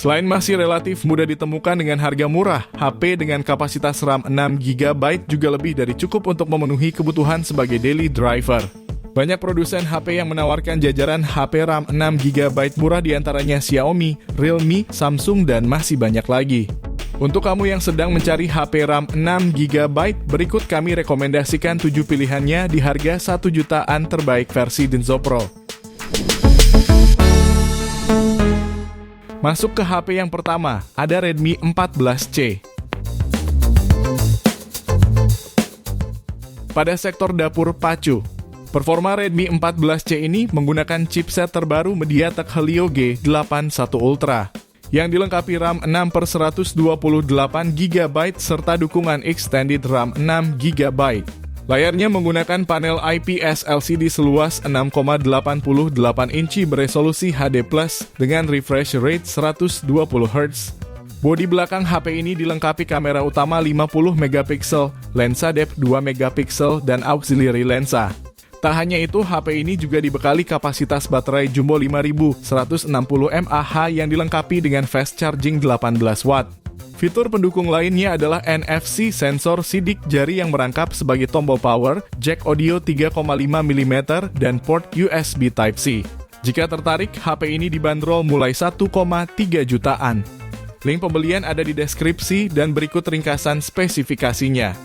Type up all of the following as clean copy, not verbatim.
Selain masih relatif mudah ditemukan dengan harga murah, HP dengan kapasitas RAM 6GB juga lebih dari cukup untuk memenuhi kebutuhan sebagai daily driver. Banyak produsen HP yang menawarkan jajaran HP RAM 6GB murah diantaranya Xiaomi, Realme, Samsung, dan masih banyak lagi. Untuk kamu yang sedang mencari HP RAM 6GB, berikut kami rekomendasikan 7 pilihannya di harga 1 jutaan terbaik versi Denso Pro. Masuk ke HP yang pertama, ada Redmi 14C. Pada sektor dapur pacu, performa Redmi 14C ini menggunakan chipset terbaru MediaTek Helio G81 Ultra, yang dilengkapi RAM 6/128GB serta dukungan extended RAM 6GB. Layarnya menggunakan panel IPS LCD seluas 6,88 inci beresolusi HD+ dengan refresh rate 120Hz. Bodi belakang HP ini dilengkapi kamera utama 50MP, lensa depth 2MP, dan auxiliary lensa. Tak hanya itu, HP ini juga dibekali kapasitas baterai jumbo 5160 mAh yang dilengkapi dengan fast charging 18 watt. Fitur pendukung lainnya adalah NFC sensor sidik jari yang merangkap sebagai tombol power, jack audio 3,5mm, dan port USB Type-C. Jika tertarik, HP ini dibanderol mulai 1,3 jutaan. Link pembelian ada di deskripsi dan berikut ringkasan spesifikasinya.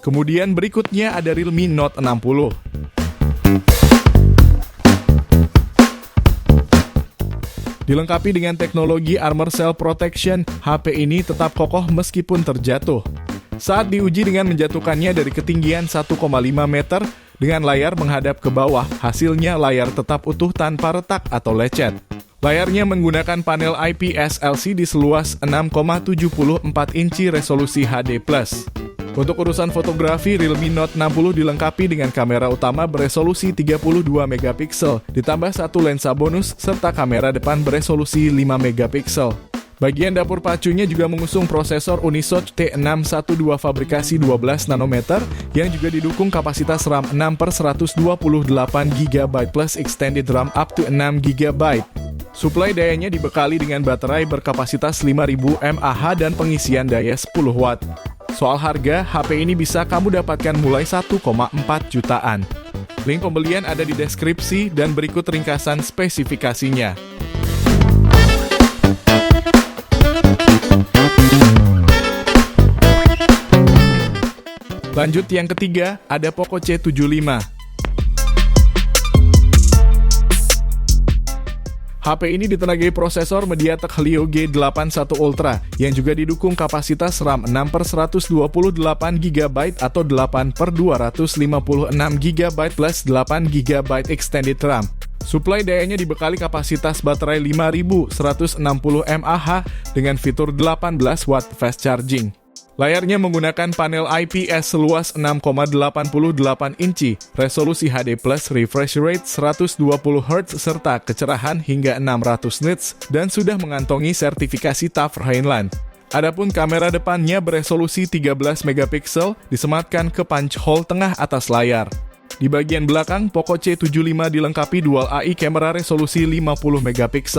Kemudian berikutnya ada Realme Note 60. Dilengkapi dengan teknologi Armor Cell Protection, HP ini tetap kokoh meskipun terjatuh. Saat diuji dengan menjatuhkannya dari ketinggian 1,5 meter, dengan layar menghadap ke bawah, hasilnya layar tetap utuh tanpa retak atau lecet. Layarnya menggunakan panel IPS LCD seluas 6,74 inci resolusi HD+. Untuk urusan fotografi, Realme Note 60 dilengkapi dengan kamera utama beresolusi 32MP, ditambah satu lensa bonus, serta kamera depan beresolusi 5MP. Bagian dapur pacunya juga mengusung prosesor Unisoc T612 fabrikasi 12 nanometer, yang juga didukung kapasitas RAM 6/128GB plus extended RAM up to 6GB. Suplai dayanya dibekali dengan baterai berkapasitas 5000 mAh dan pengisian daya 10 watt. Soal harga, HP ini bisa kamu dapatkan mulai 1,4 jutaan. Link pembelian ada di deskripsi dan berikut ringkasan spesifikasinya. Lanjut yang ketiga, ada Poco C75. HP ini ditenagai prosesor MediaTek Helio G81 Ultra yang juga didukung kapasitas RAM 6/128GB atau 8/256GB plus 8GB extended RAM. Suplai dayanya dibekali kapasitas baterai 5160 mAh dengan fitur 18 watt fast charging. Layarnya menggunakan panel IPS seluas 6,88 inci, resolusi HD+, refresh rate 120Hz, serta kecerahan hingga 600 nits, dan sudah mengantongi sertifikasi TÜV Rheinland. Adapun kamera depannya beresolusi 13MP, disematkan ke punch hole tengah atas layar. Di bagian belakang, Poco C75 dilengkapi Dual AI kamera resolusi 50MP.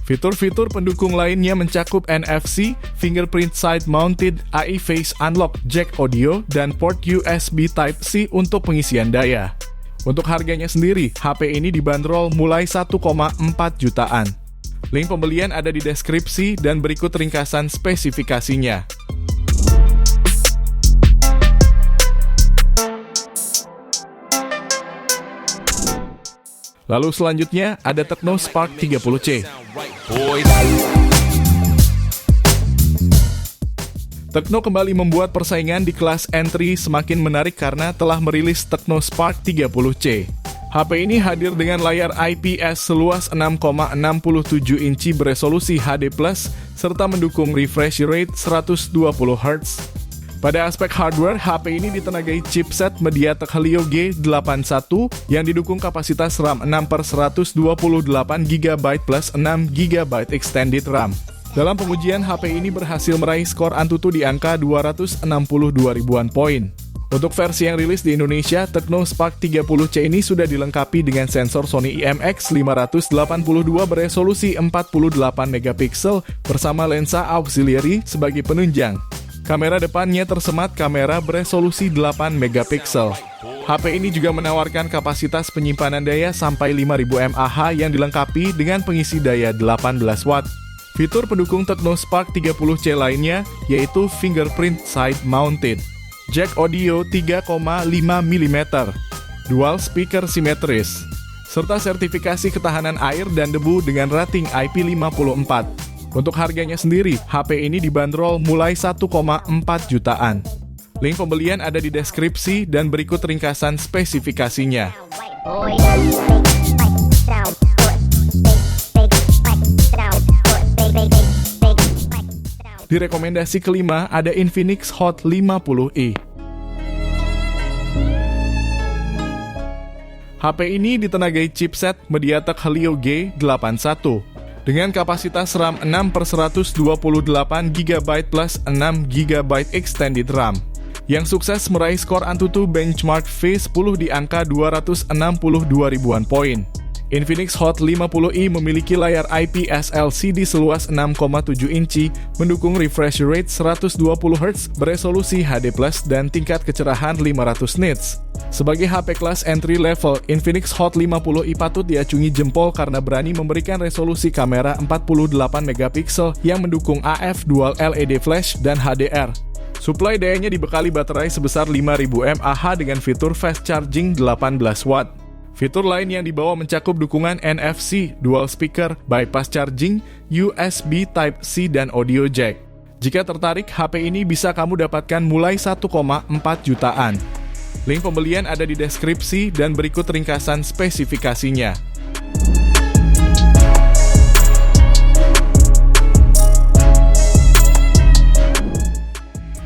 Fitur-fitur pendukung lainnya mencakup NFC, fingerprint side-mounted, AI Face Unlock, jack audio, dan port USB Type-C untuk pengisian daya. Untuk harganya sendiri, HP ini dibanderol mulai 1,4 jutaan. Link pembelian ada di deskripsi dan berikut ringkasan spesifikasinya. Lalu selanjutnya ada Tecno Spark 30C. Tecno kembali membuat persaingan di kelas entry semakin menarik karena telah merilis Tecno Spark 30C. HP ini hadir dengan layar IPS seluas 6,67 inci beresolusi HD+, serta mendukung refresh rate 120Hz. Pada aspek hardware, HP ini ditenagai chipset MediaTek Helio G81 yang didukung kapasitas RAM 6/128GB plus 6GB extended RAM. Dalam pengujian, HP ini berhasil meraih skor Antutu di angka 262 ribuan poin. Untuk versi yang rilis di Indonesia, Tecno Spark 30C ini sudah dilengkapi dengan sensor Sony IMX582 beresolusi 48 megapiksel bersama lensa auxiliary sebagai penunjang. Kamera depannya tersemat kamera beresolusi 8 megapiksel. HP ini juga menawarkan kapasitas penyimpanan daya sampai 5000 mAh yang dilengkapi dengan pengisi daya 18 watt. Fitur pendukung Tecno Spark 30C lainnya yaitu fingerprint side mounted, jack audio 3,5 mm, dual speaker simetris, serta sertifikasi ketahanan air dan debu dengan rating IP54. Untuk harganya sendiri, HP ini dibanderol mulai 1,4 jutaan. Link pembelian ada di deskripsi dan berikut ringkasan spesifikasinya. Di rekomendasi kelima ada Infinix Hot 50i. HP ini ditenagai chipset MediaTek Helio G81 dengan kapasitas RAM 6/128 GB plus 6 GB extended RAM yang sukses meraih skor AnTuTu benchmark V10 di angka 262 ribuan poin. Infinix Hot 50i memiliki layar IPS LCD seluas 6,7 inci, mendukung refresh rate 120 Hz, beresolusi HD+, dan tingkat kecerahan 500 nits. Sebagai HP kelas entry level, Infinix Hot 50i patut diacungi jempol karena berani memberikan resolusi kamera 48 megapiksel yang mendukung AF Dual LED Flash dan HDR. Suplai dayanya dibekali baterai sebesar 5000 mAh dengan fitur fast charging 18 watt. Fitur lain yang dibawa mencakup dukungan NFC, dual speaker, bypass charging, USB Type-C, dan audio jack. Jika tertarik, HP ini bisa kamu dapatkan mulai 1,4 jutaan. Link pembelian ada di deskripsi dan berikut ringkasan spesifikasinya.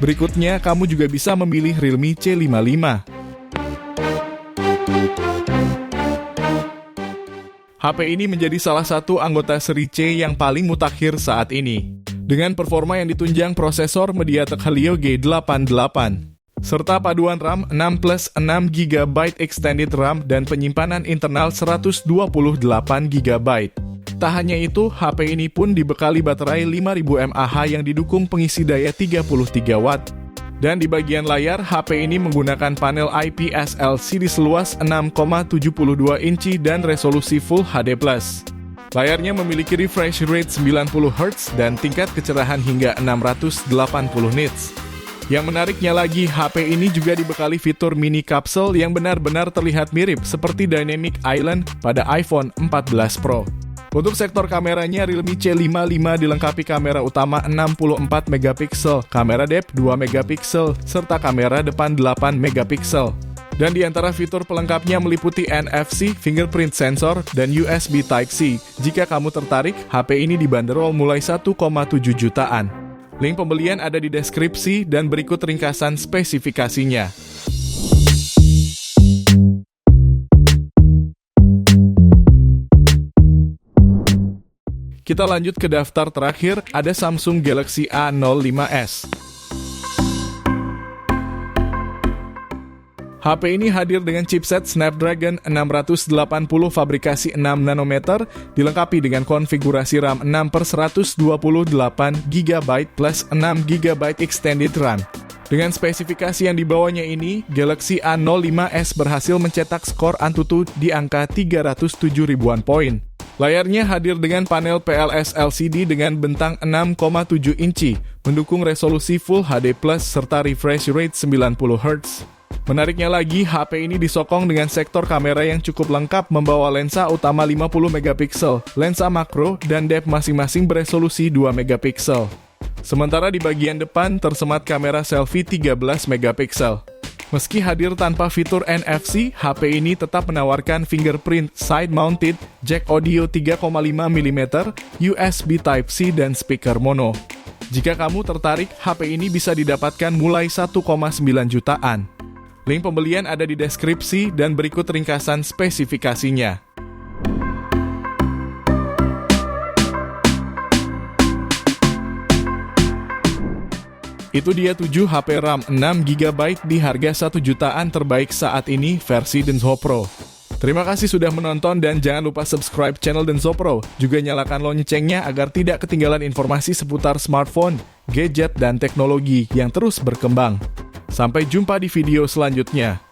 Berikutnya, kamu juga bisa memilih Realme C55. HP ini menjadi salah satu anggota seri C yang paling mutakhir saat ini. Dengan performa yang ditunjang prosesor MediaTek Helio G88, serta paduan RAM 6+6 GB extended RAM dan penyimpanan internal 128 GB. Tak hanya itu, HP ini pun dibekali baterai 5000 mAh yang didukung pengisi daya 33 watt. Dan di bagian layar, HP ini menggunakan panel IPS LCD seluas 6,72 inci dan resolusi Full HD+. Layarnya memiliki refresh rate 90 Hz dan tingkat kecerahan hingga 680 nits. Yang menariknya lagi, HP ini juga dibekali fitur mini kapsel yang benar-benar terlihat mirip seperti Dynamic Island pada iPhone 14 Pro. Untuk sektor kameranya, Realme C55 dilengkapi kamera utama 64 megapiksel, kamera depth 2 megapiksel, serta kamera depan 8 megapiksel. Dan di antara fitur pelengkapnya meliputi NFC, fingerprint sensor, dan USB Type-C. Jika kamu tertarik, HP ini dibanderol mulai 1,7 jutaan. Link pembelian ada di deskripsi dan berikut ringkasan spesifikasinya. Kita lanjut ke daftar terakhir, ada Samsung Galaxy A05s. HP ini hadir dengan chipset Snapdragon 680 fabrikasi 6 nanometer, dilengkapi dengan konfigurasi RAM 6/128 GB plus 6 GB extended RAM. Dengan spesifikasi yang dibawanya ini, Galaxy A05s berhasil mencetak skor AnTuTu di angka 307 ribuan poin. Layarnya hadir dengan panel PLS LCD dengan bentang 6,7 inci, mendukung resolusi Full HD+, serta refresh rate 90 Hz. Menariknya lagi, HP ini disokong dengan sektor kamera yang cukup lengkap membawa lensa utama 50 megapiksel, lensa makro, dan depth masing-masing beresolusi 2 megapiksel. Sementara di bagian depan tersemat kamera selfie 13 megapiksel. Meski hadir tanpa fitur NFC, HP ini tetap menawarkan fingerprint side-mounted, jack audio 3,5 mm, USB Type-C, dan speaker mono. Jika kamu tertarik, HP ini bisa didapatkan mulai 1,9 jutaan. Link pembelian ada di deskripsi dan berikut ringkasan spesifikasinya. Itu dia 7 HP RAM 6GB di harga 1 jutaan terbaik saat ini versi Denso Pro. Terima kasih sudah menonton dan jangan lupa subscribe channel Denso Pro. Juga nyalakan loncengnya agar tidak ketinggalan informasi seputar smartphone, gadget, dan teknologi yang terus berkembang. Sampai jumpa di video selanjutnya.